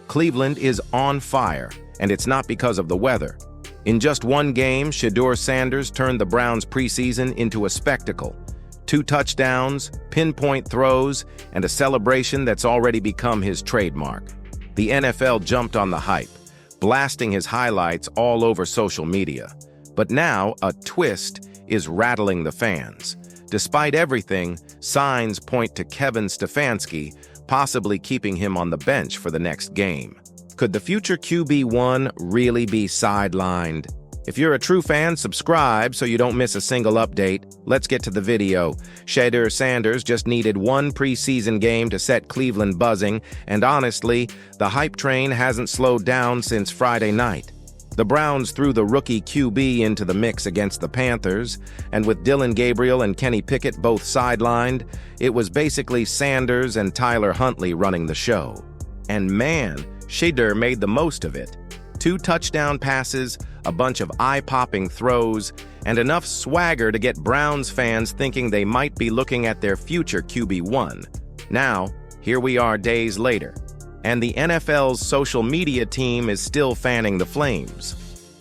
Cleveland is on fire, and it's not because of the weather. In just one game, Shedeur Sanders turned the Browns' preseason into a spectacle. 2 touchdowns, pinpoint throws, and a celebration that's already become his trademark. The NFL jumped on the hype, blasting his highlights all over social media. But now, a twist is rattling the fans. Despite everything, signs point to Kevin Stefanski possibly keeping him on the bench for the next game. Could the future QB1 really be sidelined? If you're a true fan, subscribe so you don't miss a single update. Let's get to the video. Shedeur Sanders just needed one preseason game to set Cleveland buzzing, and honestly, the hype train hasn't slowed down since Friday night. The Browns threw the rookie QB into the mix against the Panthers, and with Dillon Gabriel and Kenny Pickett both sidelined, it was basically Sanders and Tyler Huntley running the show. And man, Shedeur made the most of it. 2 touchdown passes, a bunch of eye-popping throws, and enough swagger to get Browns fans thinking they might be looking at their future QB1. Now, here we are days later, and the NFL's social media team is still fanning the flames.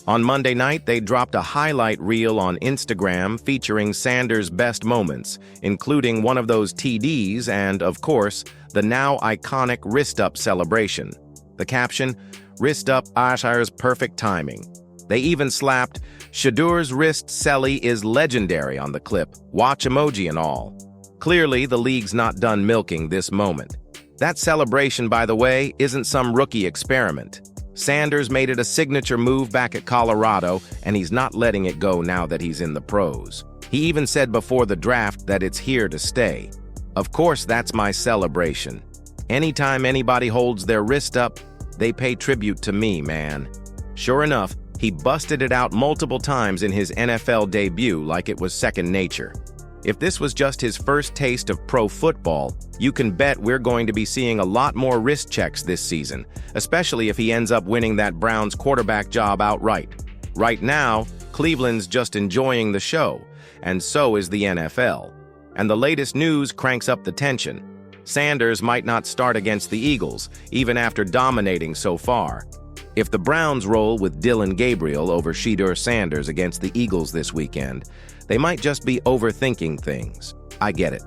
On Monday night, they dropped a highlight reel on Instagram featuring Sanders' best moments, including one of those TDs and, of course, the now iconic wrist-up celebration. The caption, "Wrist up, Ashire's perfect timing." They even slapped, "Shedeur's wrist celly is legendary" on the clip, watch emoji and all. Clearly, the league's not done milking this moment. That celebration, by the way, isn't some rookie experiment. Sanders made it a signature move back at Colorado, and he's not letting it go now that he's in the pros. He even said before the draft that it's here to stay. Of course, that's my celebration. Anytime anybody holds their wrist up, they pay tribute to me, man. Sure enough, he busted it out multiple times in his NFL debut like it was second nature. If this was just his first taste of pro football, you can bet we're going to be seeing a lot more wrist checks this season, especially if he ends up winning that Browns quarterback job outright. Right now, Cleveland's just enjoying the show, and so is the NFL. And the latest news cranks up the tension. Sanders might not start against the Eagles, even after dominating so far. If the Browns roll with Dillon Gabriel over Shedeur Sanders against the Eagles this weekend, they might just be overthinking things. I get it.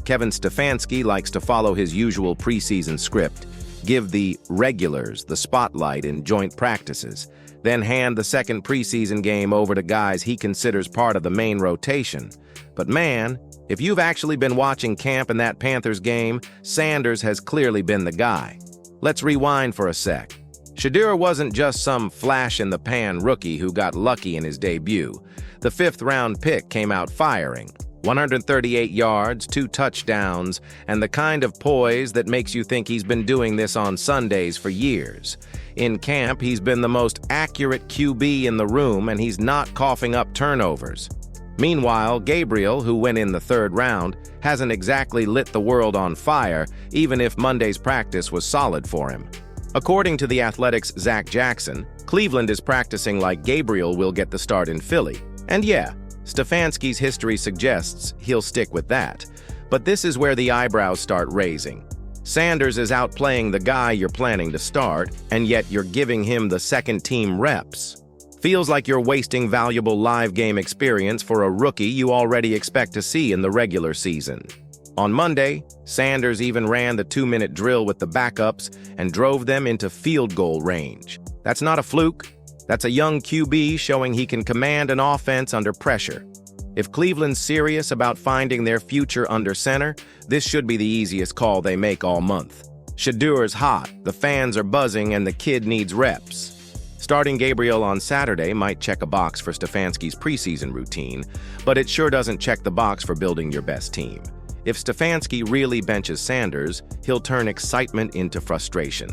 Kevin Stefanski likes to follow his usual preseason script, give the regulars the spotlight in joint practices, then hand the second preseason game over to guys he considers part of the main rotation. But man, if you've actually been watching camp in that Panthers game, Sanders has clearly been the guy. Let's rewind for a sec. Shedeur wasn't just some flash-in-the-pan rookie who got lucky in his debut. The 5th-round pick came out firing. 138 yards, 2 touchdowns, and the kind of poise that makes you think he's been doing this on Sundays for years. In camp, he's been the most accurate QB in the room, and he's not coughing up turnovers. Meanwhile, Gabriel, who went in the 3rd round, hasn't exactly lit the world on fire, even if Monday's practice was solid for him. According to The Athletic's Zach Jackson, Cleveland is practicing like Gabriel will get the start in Philly. And yeah, Stefanski's history suggests he'll stick with that. But this is where the eyebrows start raising. Sanders is outplaying the guy you're planning to start, and yet you're giving him the second-team reps. Feels like you're wasting valuable live game experience for a rookie you already expect to see in the regular season. On Monday, Sanders even ran the 2-minute drill with the backups and drove them into field goal range. That's not a fluke. That's a young QB showing he can command an offense under pressure. If Cleveland's serious about finding their future under center, this should be the easiest call they make all month. Shedeur's hot, the fans are buzzing, and the kid needs reps. Starting Gabriel on Saturday might check a box for Stefanski's preseason routine, but it sure doesn't check the box for building your best team. If Stefanski really benches Sanders, he'll turn excitement into frustration.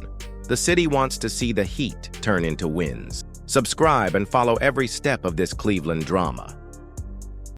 The city wants to see the heat turn into wins. Subscribe and follow every step of this Cleveland drama.